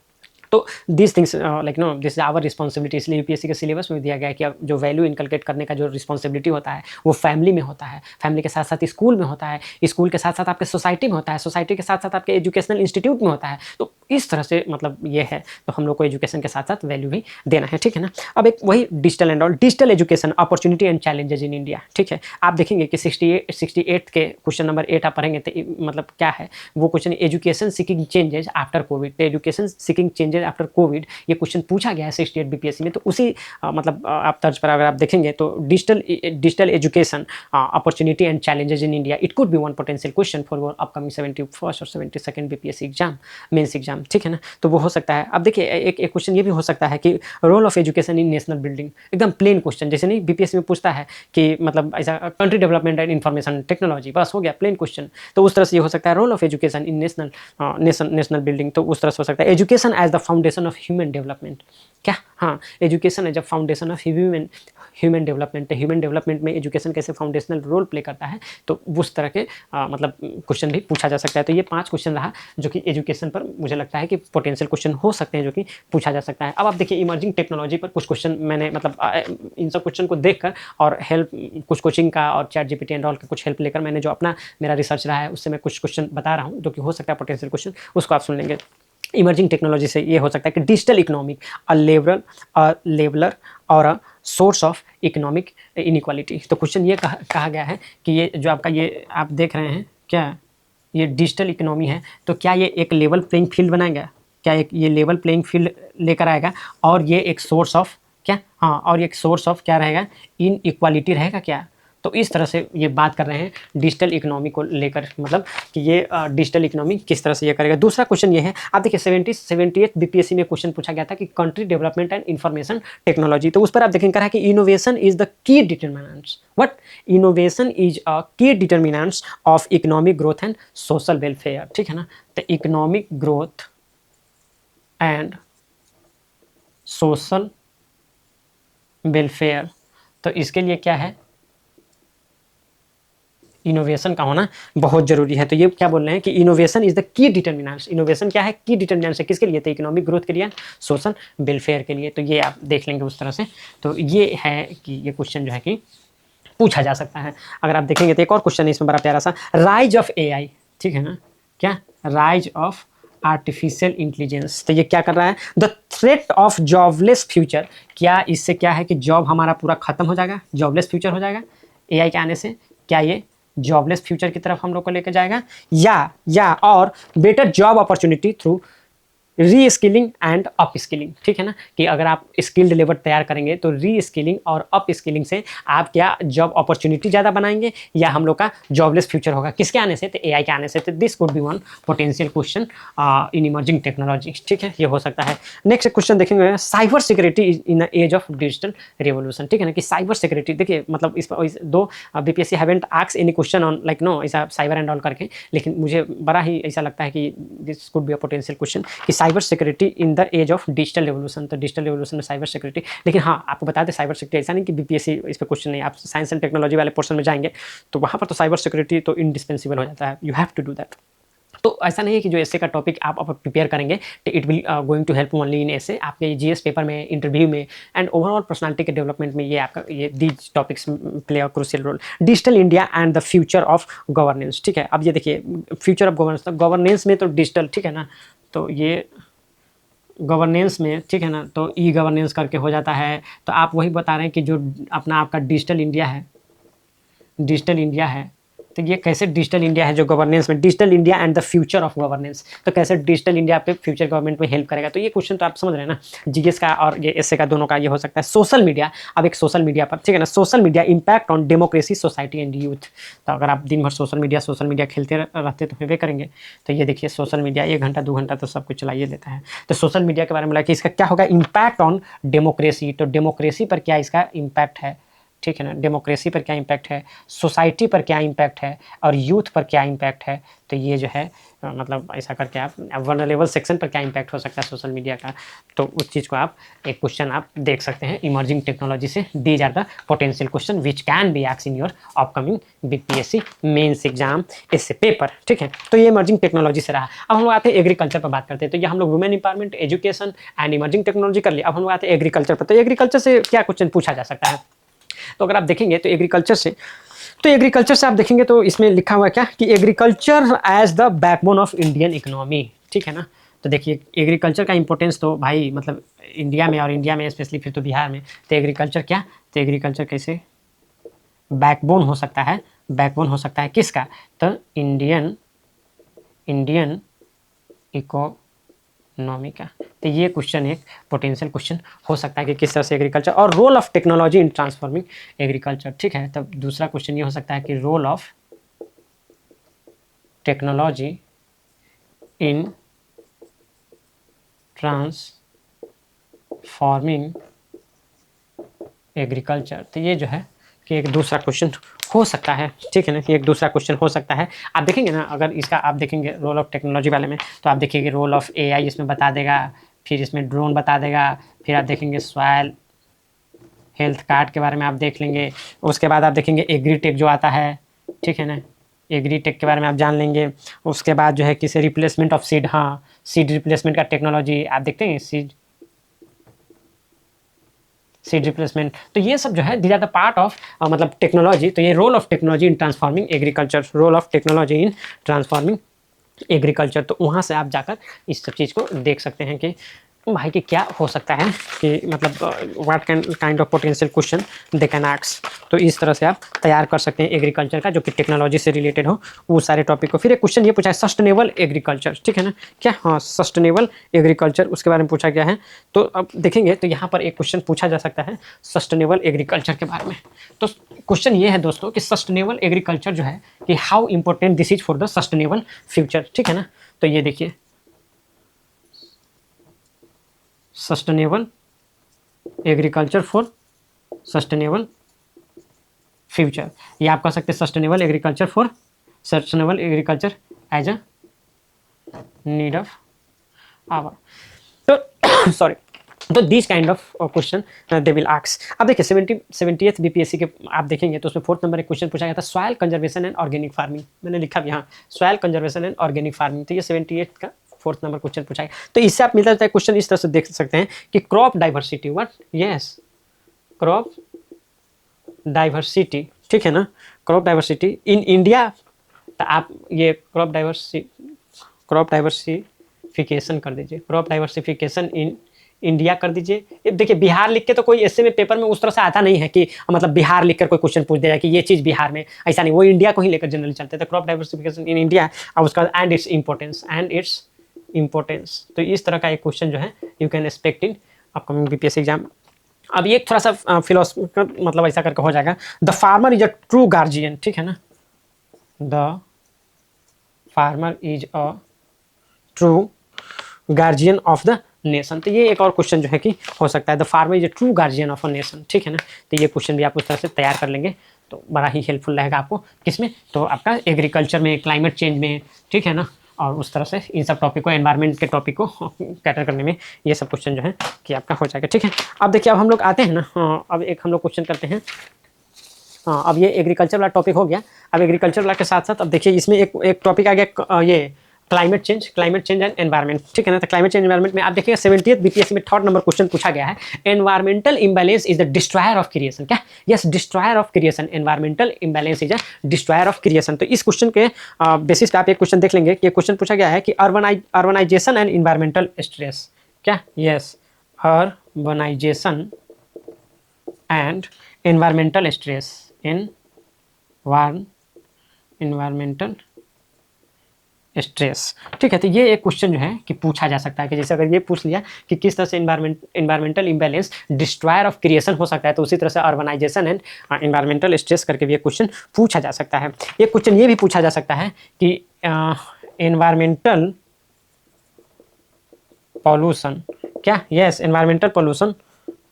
तो this things like know this is our responsibility. इसलिए यूपीएससी के सिलेबस में दिया गया है कि अब जो वैल्यू इनकलकेट करने का जो रिस्पॉन्सिबिलिटी होता है वो फैमिली में होता है, फैमिली के साथ साथ स्कूल में होता है, स्कूल के साथ साथ आपके सोसाइटी में होता है, सोसाइटी के साथ साथ आपके एजुकेशनल इंस्टीट्यूट में होता है। तो इस तरह से मतलब ये है, तो हम लोग को एजुकेशन के साथ साथ वैल्यू भी देना है। ठीक है ना। अब एक वही digital and all, digital education opportunity and challenges in India. ठीक है, आप देखेंगे कि 68 के क्वेश्चन नंबर 8 आप पढ़ेंगे तो मतलब क्या है वो question, education seeking changes after Covid. Education seeking changes after Covid ये क्वेश्चन पूछा गया है 68 बीपीएससी में। तो उसी मतलब आप तर्ज पर अगर आप देखेंगे तो digital education opportunity and challenges in India, it could be one potential question for your upcoming 71st और 72nd BPSC exam, mains exam. ठीक है ना, तो वो हो सकता है। अब देखिए एक क्वेश्चन ये भी हो सकता है कि role of education in national building, एकदम प्लेन क्वेश्चन, जैसे नहीं बीपीएससी में पूछता है कि मतलब ऐसा country development and information technology, बस हो गया प्लेन क्वेश्चन। तो उस तरह से ये हो सकता है role of education in national building, तो उस तरह से हो सकता है education as the foundation of human development. क्या, हाँ, education as a foundation of human development. Human development में एजुकेशन कैसे फाउंडेशनल रोल प्ले करता है, तो उस तरह के मतलब क्वेश्चन भी पूछा जा सकता है। तो ये 5 क्वेश्चन रहा जो कि एजुकेशन पर मुझे लगता है कि पोटेंशियल क्वेश्चन हो सकते हैं जो कि पूछा जा सकता है। अब आप देखिए इमर्जिंग टेक्नोलॉजी पर कुछ क्वेश्चन मैंने मतलब इन सब क्वेश्चन को देखकर और हेल्प कुछ कोचिंग का और चैट जीपीटी एंड ऑल का कुछ हेल्प लेकर मैंने जो अपना मेरा रिसर्च रहा है उससे मैं कुछ क्वेश्चन बता रहा हूँ जो कि हो सकता है पोटेंशियल क्वेश्चन, उसको आप सुन लेंगे। इमर्जिंग टेक्नोलॉजी से ये हो सकता है कि डिजिटल इकोनॉमिक अ लेवलर और a source of economic inequality. तो क्वेश्चन ये कहा गया है कि ये जो आपका ये आप देख रहे हैं क्या, ये डिजिटल इकोनॉमी है, तो क्या ये एक लेवल प्लेइंग फील्ड बनाएगा, क्या एक ये लेवल प्लेइंग फील्ड लेकर आएगा, और ये एक सोर्स ऑफ क्या, हाँ, और एक सोर्स ऑफ क्या रहेगा, इन इक्वालिटी रहेगा क्या। तो इस तरह से ये बात कर रहे हैं डिजिटल इकोनॉमी को लेकर, मतलब कि ये डिजिटल इकोनॉमी किस तरह से ये करेगा। दूसरा क्वेश्चन ये है, आप देखिए 78 बीपीएससी में क्वेश्चन पूछा गया था कि country development and information technology, तो उस पर आप देखेंगे कहा है कि innovation is the key determinants, what, innovation is a key determinants of economic growth and social welfare. ठीक है ना, तो economic growth and social welfare, तो इसके लिए क्या है, इनोवेशन का होना बहुत जरूरी है। तो ये क्या बोल रहे हैं कि innovation is the key determinants, innovation क्या है, की डिटर्मिनेंट्स है, किसके लिए, तो इकोनॉमिक ग्रोथ के लिए, सोशल वेलफेयर के लिए। तो ये आप देख लेंगे उस तरह से। तो ये है कि ये क्वेश्चन जो है कि पूछा जा सकता है। अगर आप देखेंगे तो एक और क्वेश्चन है इसमें बड़ा प्यारा सा, राइज ऑफ एआई। ठीक है ना, क्या, राइज ऑफ आर्टिफिशियल इंटेलिजेंस। तो ये क्या कर रहा है, the threat of jobless future, क्या इससे क्या है कि जॉब हमारा पूरा खत्म हो जाएगा, जॉबलेस फ्यूचर हो जाएगा एआई के आने से, क्या ये जॉबलेस फ्यूचर की तरफ हम लोग को लेकर जाएगा, या और बेटर जॉब अपॉर्चुनिटी थ्रू री स्किलिंग एंड अप स्किलिंग। ठीक है ना, कि अगर आप स्किल्ड लेबर तैयार करेंगे तो री स्किलिंग और अप स्किलिंग से आप क्या जॉब अपॉर्चुनिटी ज़्यादा बनाएंगे, या हम लोग का जॉबलेस फ्यूचर होगा, किसके आने से, तो एआई के आने से। तो this could be one potential question in emerging technology. ठीक है, ये हो सकता है। नेक्स्ट क्वेश्चन देखेंगे, cyber security in the age of digital revolution. ठीक है ना, कि साइबर सिक्योरिटी, देखिए मतलब इस दो BPSC haven't asked any question on like no ऐसा साइबर एंड ऑल करके, लेकिन मुझे बड़ा ही ऐसा लगता है कि this could be a potential question कि cyber security in the age of digital revolution. तो डिजिटल रेवोल्यूशन में साइबर सिक्योरिटी, लेकिन हाँ आपको बता दें साइबर सिक्योरिटी ऐसा नहीं कि बीपीएससी इस पर क्वेश्चन नहीं, आप साइंस एंड टेक्नोलॉजी वाले पोर्शन में जाएंगे तो वहाँ पर तो साइबर सिक्योरिटी तो इंडिस्पेंसिबल हो जाता है, you have to do that. तो ऐसा नहीं है कि जो एसए का टॉपिक आप प्रिपेयर करेंगे तो it will going to help only in essay, आपके जीएस पेपर में, इंटरव्यू में एंड ओवरऑल पर्सनालिटी के डेवलपमेंट में ये आपका ये these topics play a crucial role. Digital India and the future of governance. ठीक है, अब ये देखिए फ्यूचर ऑफ गवर्नेंस, तो गवर्नेंस में तो डिजिटल, ठीक है ना, तो ये गवर्नेंस में, ठीक है ना, तो ई गवर्नेंस करके हो जाता है। तो आप वही बता रहे हैं कि जो अपना आपका डिजिटल इंडिया है, तो ये कैसे डिजिटल इंडिया है जो गवर्नेंस में, digital India and the future of governance, तो कैसे डिजिटल इंडिया पे फ्यूचर गवर्नमेंट में हेल्प करेगा। तो ये क्वेश्चन तो आप समझ रहे हैं ना, जीएस का और ये एसए का दोनों का ये हो सकता है। सोशल मीडिया, अब एक सोशल मीडिया पर, ठीक है ना, social media impact on democracy, society and youth. तो अगर आप दिन भर सोशल मीडिया खेलते रहते तो होबे करेंगे। तो ये देखिए सोशल मीडिया 1 घंटा 2 घंटा तो सब कुछ चलाइए देता है। तो सोशल मीडिया के बारे में बोला कि इसका क्या होगा, इम्पैक्ट ऑन डेमोक्रेसी, तो डेमोक्रेसी पर क्या इसका इम्पैक्ट है, ठीक है ना, डेमोक्रेसी पर क्या इम्पैक्ट है, सोसाइटी पर क्या इम्पैक्ट है, और यूथ पर क्या इम्पैक्ट है। तो ये जो है मतलब ऐसा करके आप वल्नरेबल सेक्शन पर क्या इम्पैक्ट हो सकता है सोशल मीडिया का, तो उस चीज़ को आप एक क्वेश्चन आप देख सकते हैं इमर्जिंग टेक्नोलॉजी से। These are the potential question which can be asked in your upcoming BPSC mains exam इससे पेपर, ठीक है। तो ये इमर्जिंग टेक्नोलॉजी से रहा। अब हम लोग आते हैं एग्रीकल्चर पर बात करते हैं। तो ये हम लोग women empowerment, education and emerging technology कर लिया। अब हम लोग आते हैं एग्रीकल्चर पर। तो एग्रीकल्चर से क्या क्वेश्चन पूछा जा सकता है, तो अगर आप देखेंगे तो एग्रीकल्चर से आप देखेंगे तो इसमें लिखा हुआ क्या कि agriculture as the backbone of Indian economy, ठीक है ना। तो देखिए एग्रीकल्चर का इंपॉर्टेंस तो भाई मतलब इंडिया में, और इंडिया में स्पेशली फिर तो बिहार में, तो एग्रीकल्चर क्या, तो एग्रीकल्चर कैसे बैकबोन हो सकता है, बैकबोन हो सकता है किसका, तो इंडियन इकोनॉमी का। तो ये क्वेश्चन एक पोटेंशियल क्वेश्चन हो सकता है कि किस तरह से एग्रीकल्चर, और role of technology in transforming agriculture, ठीक है। तब दूसरा क्वेश्चन ये हो सकता है कि role of technology in transforming agriculture. तो ये जो है कि एक दूसरा क्वेश्चन हो सकता है, ठीक है ना, कि एक दूसरा क्वेश्चन हो सकता है। आप देखेंगे ना, अगर इसका आप देखेंगे रोल ऑफ टेक्नोलॉजी वाले में, तो आप देखिए रोल ऑफ एआई इसमें बता देगा, फिर इसमें ड्रोन बता देगा, फिर आप देखेंगे सॉइल हेल्थ कार्ड के बारे में आप देख लेंगे। उसके बाद आप देखेंगे एग्रीटेक जो आता है, ठीक है ना, एग्रीटेक के बारे में आप जान लेंगे। उसके बाद जो है किसी रिप्लेसमेंट ऑफ सीड, हाँ सीड रिप्लेसमेंट का टेक्नोलॉजी आप देखते हैं, सीड रिप्लेसमेंट। तो ये सब जो है these are the part of मतलब टेक्नोलॉजी। तो ये role of technology in transforming agriculture, role of technology in transforming agriculture. तो वहाँ से आप जाकर इस सब चीज़ को देख सकते हैं कि भाई कि क्या हो सकता है, कि मतलब what kind of potential question they can ask. तो इस तरह से आप तैयार कर सकते हैं एग्रीकल्चर का जो कि टेक्नोलॉजी से रिलेटेड हो वो सारे टॉपिक को। फिर एक क्वेश्चन ये पूछा है सस्टेनेबल एग्रीकल्चर, ठीक है ना, क्या, हाँ सस्टेनेबल एग्रीकल्चर उसके बारे में पूछा गया है। तो अब देखेंगे तो यहाँ पर एक क्वेश्चन पूछा जा सकता है सस्टेनेबल एग्रीकल्चर के बारे में। तो क्वेश्चन ये है दोस्तों कि सस्टेनेबल एग्रीकल्चर जो है कि how important this is for the sustainable future, ठीक है ना। तो ये देखिए sustainable agriculture for sustainable future, ये आप कह सकते हैं sustainable agriculture as a need of hour. तो सॉरी, तो this kind of question they will ask. अब देखिए 70th बीपीएससी के आप देखेंगे तो उसमें 4th नंबर एक क्वेश्चन पूछा गया था soil conservation and organic farming, मैंने लिखा भी यहाँ soil conservation and organic farming. तो ये 78 का 4th नंबर क्वेश्चन पूछा गया। तो इससे आप मिलता है क्वेश्चन इस तरह से देख सकते हैं कि crop diversity, what, yes crop diversity, ठीक है ना, क्रॉप डाइवर्सिटी इन इंडिया। तो आप ये क्रॉप डाइवर्सिफिकेशन कर दीजिए, क्रॉप डाइवर्सिफिकेशन इन इंडिया कर दीजिए। देखिए बिहार लिख के तो कोई ऐसे में पेपर में उस तरह से आता नहीं है कि मतलब बिहार लिख कर कोई क्वेश्चन पूछ दिया कि ये चीज़ बिहार में, ऐसा नहीं, वो इंडिया को ही लेकर जनरली चलते थे। क्रॉप डाइवर्सिफिकेशन इन इंडिया और उसका एंड इट्स इंपॉर्टेंस। तो इस तरह का एक क्वेश्चन जो है you can expect in upcoming BPSC exam. अब ये थोड़ा सा फिलोसफी मतलब ऐसा करके हो जाएगा, the farmer is a true guardian, ठीक है ना, the farmer is a true guardian of the nation. तो ये एक और क्वेश्चन जो है कि हो सकता है the farmer is a true guardian of a nation, ठीक है ना। तो ये क्वेश्चन भी आप उस तरह से तैयार कर लेंगे तो बड़ा ही हेल्पफुल रहेगा आपको, किसमें, तो आपका एग्रीकल्चर में, क्लाइमेट चेंज में, ठीक है ना, और उस तरह से इन सब टॉपिक को, एनवायरनमेंट के टॉपिक को कैटर करने में ये सब क्वेश्चन जो है कि आपका हो जाएगा, ठीक है। अब देखिए अब हम लोग आते हैं ना, अब एक हम लोग क्वेश्चन करते हैं। अब ये एग्रीकल्चर वाला टॉपिक हो गया। अब एग्रीकल्चर वाला के साथ साथ अब देखिए इसमें एक टॉपिक आ गया ये क्लाइमेट चेंज एंड एनवायरनमेंट, ठीक है ना। तो क्लाइमेट चेंज एनवायरनमेंट में आप देखिएगा 70th बीपीएससी में 3rd नंबर क्वेश्चन पूछा गया है, environmental imbalance is the destroyer of creation, क्या, yes destroyer of creation, environmental imbalance is a destroyer of creation. तो इस क्वेश्चन के बेसिस पे आप एक क्वेश्चन देख लेंगे कि क्वेश्चन पूछा गया है कि अर्बनाइजेशन एंड इन्वायरमेंटल स्ट्रेस, क्या, yes urbanisation and environmental stress, environmental stress. ठीक है, तो ये एक क्वेश्चन जो है कि पूछा जा सकता है कि जैसे अगर ये पूछ लिया कि किस तरह से environmental imbalance destroyer of creation हो सकता है, तो उसी तरह से अर्बनाइजेशन एंड इन्वायरमेंटल स्ट्रेस करके भी एक क्वेश्चन पूछा जा सकता है। एक क्वेश्चन ये भी पूछा जा सकता है कि इन्वायरमेंटल पॉल्यूशन, क्या, यस, इन्वायरमेंटल पॉल्यूशन,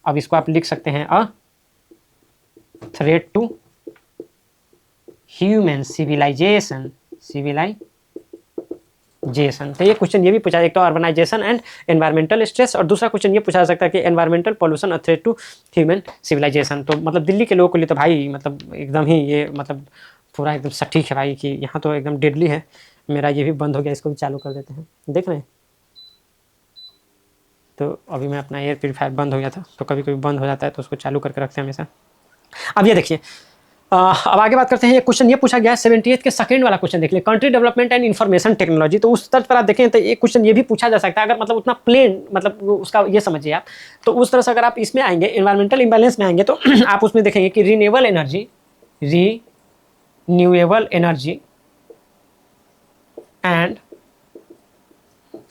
अब इसको आप लिख सकते हैं a threat to human civilisation, तो ये क्वेश्चन ये भी पूछा, एक तो अर्बनाइजेशन एंड एनवायरमेंटल स्ट्रेस, और दूसरा क्वेश्चन ये पूछा जा सकता है कि environmental pollution a threat to human civilisation. तो मतलब दिल्ली के लोगों के लिए तो भाई मतलब एकदम ही ये मतलब पूरा एकदम सटीक है भाई कि यहाँ तो एकदम डेडली है। मेरा ये भी बंद हो गया, इसको भी चालू कर देते हैं, देख रहे हैं। तो अभी मैं अपना एयर प्योरीफायर बंद हो गया था, तो कभी कभी बंद हो जाता है, तो उसको चालू करके रखते हैं हमेशा। अब ये देखिए, अब आगे बात करते हैं। ये क्वेश्चन ये पूछा गया है 78 के सेकंड वाला क्वेश्चन देख लें, country development and information technology. तो उस तर्ज पर आप देखें तो ये क्वेश्चन ये भी पूछा जा सकता है, अगर मतलब उतना प्लेन मतलब उसका ये समझिए आप, तो उस तरह से अगर आप इसमें आएंगे इन्वायरमेंटल इम्बैलेंस में आएंगे तो आप उसमें देखेंगे कि renewable energy and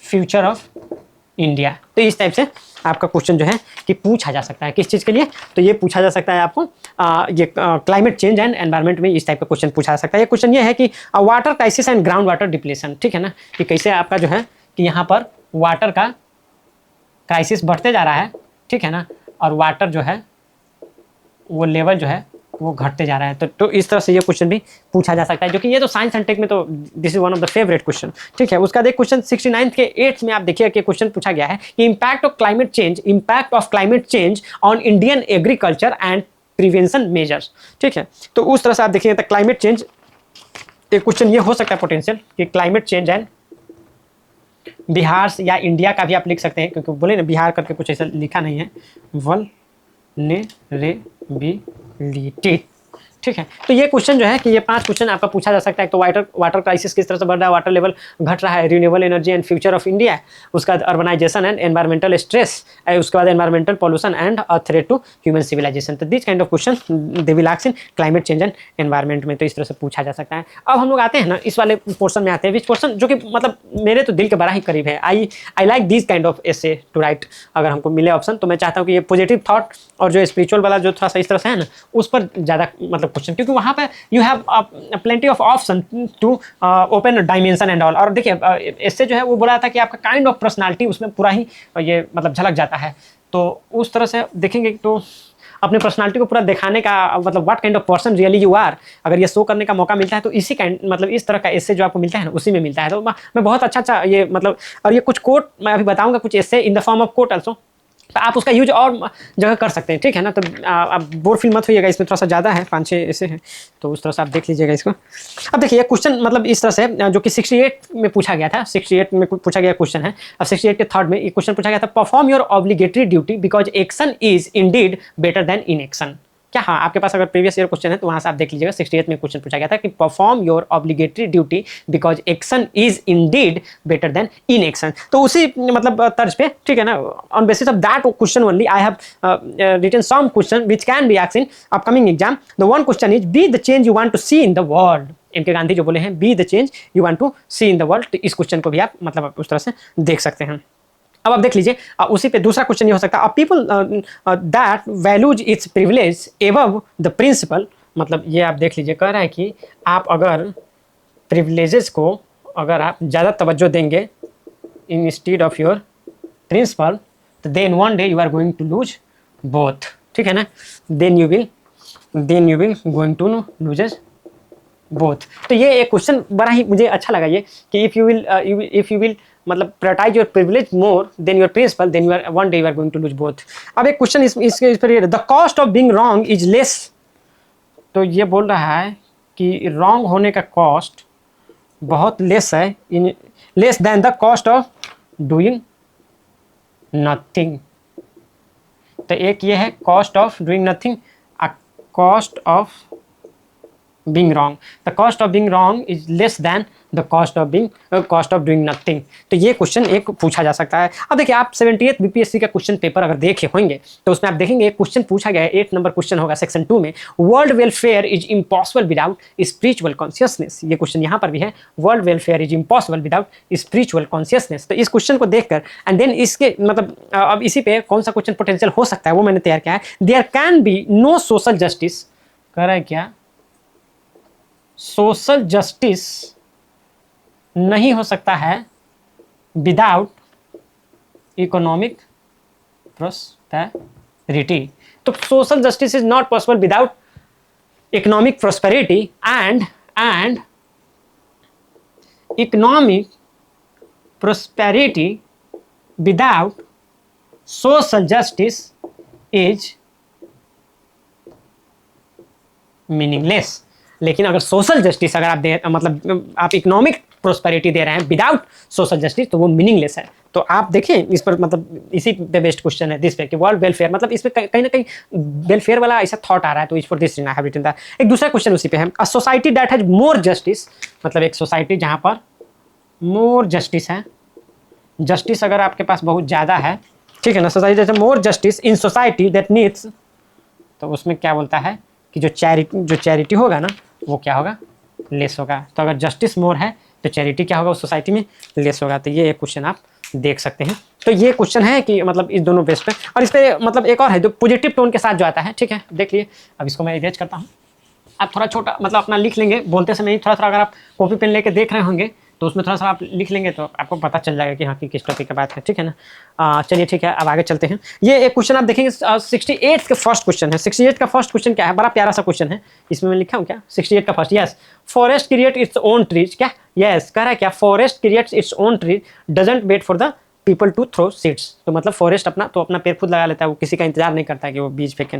future of India. तो इस टाइप से आपका क्वेश्चन जो है कि पूछा जा सकता है, किस चीज़ के लिए, तो ये पूछा जा सकता है आपको ये क्लाइमेट चेंज एंड एनवायरनमेंट में इस टाइप का क्वेश्चन पूछा जा सकता है। ये क्वेश्चन ये है कि water crisis and ground water depletion, ठीक है ना, कि कैसे आपका जो है कि यहाँ पर वाटर का क्राइसिस बढ़ते जा रहा है, ठीक है ना, और वाटर जो है वो लेवल जो है वो घटते जा रहा है। तो इस तरह से ये क्वेश्चन भी पूछा जा सकता है, जो कि ये तो साइंस एंड टेक में तो this is one of the favourite question, ठीक है। उसका देख क्वेश्चन 69 के 8 में आप देखिए कि क्वेश्चन पूछा गया है कि impact of climate change on Indian agriculture and prevention measures, ठीक है। तो उस तरह से आप देखिए तो क्लाइमेट चेंज एक क्वेश्चन ये हो सकता है पोटेंशियल कि क्लाइमेट चेंज एंड बिहार या इंडिया का भी आप लिख सकते हैं, क्योंकि बोले ना बिहार करके कुछ ऐसा लिखा नहीं है, वल्नरेबिलिटी, ठीक है। तो ये क्वेश्चन जो है कि ये 5 क्वेश्चन आपका पूछा जा सकता है। तो वाटर क्राइसिस किस तरह से बढ़ रहा है, वाटर लेवल घट रहा है, renewable energy and future of India, उसका बाद अर्बनाइजेशन एंड एनवायरमेंटल स्ट्रेस, उसके बाद environmental pollution and a threat to human civilisation. तो this kind of question they will ask in climate change and environment में, तो इस तरह से पूछा जा सकता है। अब हम लोग आते हैं ना इस वाले पोर्सन में आते हैं, विच पोर्सन जो कि मतलब मेरे तो दिल के बड़ा ही करीब है। I like this kind of essay to write, अगर हमको मिले ऑप्शन तो मैं चाहता हूँ कि ये पॉजिटिव थॉट और जो स्पिरिचुअल वाला जो थोड़ा सा इस तरह से है ना उस पर ज़्यादा मतलब क्वेश्चन, क्योंकि वहाँ पे you have plenty of option to open dimension and all। और देखिए इससे जो है वो बोला था कि आपका काइंड ऑफ पर्सनालिटी उसमें पूरा ही ये मतलब झलक जाता है। तो उस तरह से देखेंगे तो अपने पर्सनालिटी को पूरा दिखाने का मतलब what kind of person really you are, अगर ये शो करने का मौका मिलता है तो इसी काइंड मतलब इस तरह का एस्से जो आपको मिलता है ना उसी में मिलता है। तो मैं बहुत अच्छा ये मतलब, और ये कुछ कोट मैं अभी बताऊंगा, कुछ essay in the form of quote also, तो आप उसका यूज और जगह कर सकते हैं, ठीक है ना। तो आप बोर फील मत होइएगा, इसमें थोड़ा सा ज़्यादा है, 5-6 ऐसे हैं, तो उस तरह से आप देख लीजिएगा इसको। अब देखिए क्वेश्चन मतलब इस तरह से जो कि 68 में पूछा गया था, 68 में पूछा गया क्वेश्चन है। अब 68 के थर्ड में ये क्वेश्चन पूछा गया था, perform your obligatory duty because action is indeed better than inaction. क्या, हाँ, आपके पास अगर प्रीवियस ईयर क्वेश्चन है तो वहाँ से आप देख लीजिएगा। 68 में क्वेश्चन पूछा गया था कि perform your obligatory duty because action is indeed better than inaction. तो उसी मतलब तर्ज पे, ठीक है ना, on basis of that question only I have written some question which can be asked in upcoming exam. The one question is be the change you want to see in the world. M K Gandhi जो बोले हैं be the change you want to see in the world, तो इस question को भी आप मतलब उस तरह से देख सकते हैं। अब आप देख लीजिए उसी पे दूसरा क्वेश्चन ये हो सकता है, people that values it's privilege above the principle. मतलब ये आप देख लीजिए, कह रहा है कि आप अगर प्रिविलेजेस को अगर आप ज़्यादा तवज्जो देंगे इंस्टीड ऑफ योर प्रिंसिपल, तो then one day you are going to lose both, ठीक है ना, then you will going to loses both. तो ये एक क्वेश्चन बड़ा ही मुझे अच्छा लगा ये कि इफ़ यू विल मतलब prioritize your privilege more than your principle, then you are one day you are going to lose both. अब एक क्वेश्चन इस पर, the cost of being wrong is less. तो ये बोल रहा है कि रॉन्ग होने का कॉस्ट बहुत लेस है, in less than the cost of doing nothing. तो एक ये है cost of doing nothing, cost of being wrong. The cost of being wrong is less than the cost of doing nothing. तो ये question एक पूछा जा सकता है. अब देखिए आप 78th बीपीएससी का क्वेश्चन पेपर अगर देखे होंगे तो उसमें आप देखेंगे एक क्वेश्चन पूछा गया है, 8 नंबर क्वेश्चन होगा सेक्शन 2 में, world welfare is impossible without spiritual consciousness. ये क्वेश्चन यहाँ पर भी है, world welfare is impossible without spiritual consciousness. तो इस क्वेश्चन को देखकर एंड देन इसके मतलब अब इसी पे कौन सा क्वेश्चन पोटेंशियल हो सकता है वो मैंने तैयार किया है. There can be no social justice, कह रहा है क्या, सोशल जस्टिस नहीं हो सकता है विदाउट इकोनॉमिक प्रोस्पेरिटी. तो social justice is not possible without economic prosperity and economic prosperity without social justice is meaningless. लेकिन अगर सोशल जस्टिस अगर आप दे मतलब आप इकोनॉमिक प्रोस्पेरिटी दे रहे हैं विदाउट सोशल जस्टिस तो वो मीनिंगलेस है. तो आप देखें इस पर मतलब इसी पे बेस्ट क्वेश्चन है दिस पे कि वर्ल्ड वेलफेयर मतलब इसमें कहीं ना कहीं वेलफेयर वाला ऐसा थॉट आ रहा है तो इस पर दिस हैव रिटन दैट. एक दूसरा क्वेश्चन उसी पे है, a society that has more justice, मतलब एक सोसाइटी जहाँ पर मोर जस्टिस है, जस्टिस अगर आपके पास बहुत ज़्यादा है, ठीक है ना, सोसाइटी जैसे more justice in society that needs, तो उसमें क्या बोलता है कि जो चैरिटी होगा ना वो क्या होगा, लेस होगा. तो अगर जस्टिस मोर है तो चैरिटी क्या होगा उस सोसाइटी में, लेस होगा. तो ये एक क्वेश्चन आप देख सकते हैं. तो ये क्वेश्चन है कि मतलब इस दोनों बेस पे, और इस पे मतलब एक और है जो पॉजिटिव टोन के साथ जो आता है, ठीक है, देख लिए. अब इसको मैं इरेज करता हूँ, आप थोड़ा छोटा मतलब अपना लिख लेंगे बोलते समय ही, थोड़ा थोड़ा अगर आप कॉपी पेन लेके देख रहे होंगे तो उसमें थोड़ा सा आप लिख लेंगे तो आपको पता चल जाएगा कि हाँ कि किस टॉपिक की बात है, ठीक है ना. चलिए ठीक है, अब आगे चलते हैं. ये एक क्वेश्चन आप देखेंगे 68 का फर्स्ट क्वेश्चन है. 68 का फर्स्ट क्वेश्चन क्या है, बड़ा प्यारा सा क्वेश्चन है, इसमें मैं लिखा हूँ क्या 68 का first, yes, forest create its own trees, क्या, यस, कह रहा है क्या, forest creates its own trees doesn't wait for the people to throw seeds. तो मतलब फॉरेस्ट अपना पेड़ खुद लगा लेता है, वो किसी का इंतजार नहीं करता है कि वो बीज फेंके.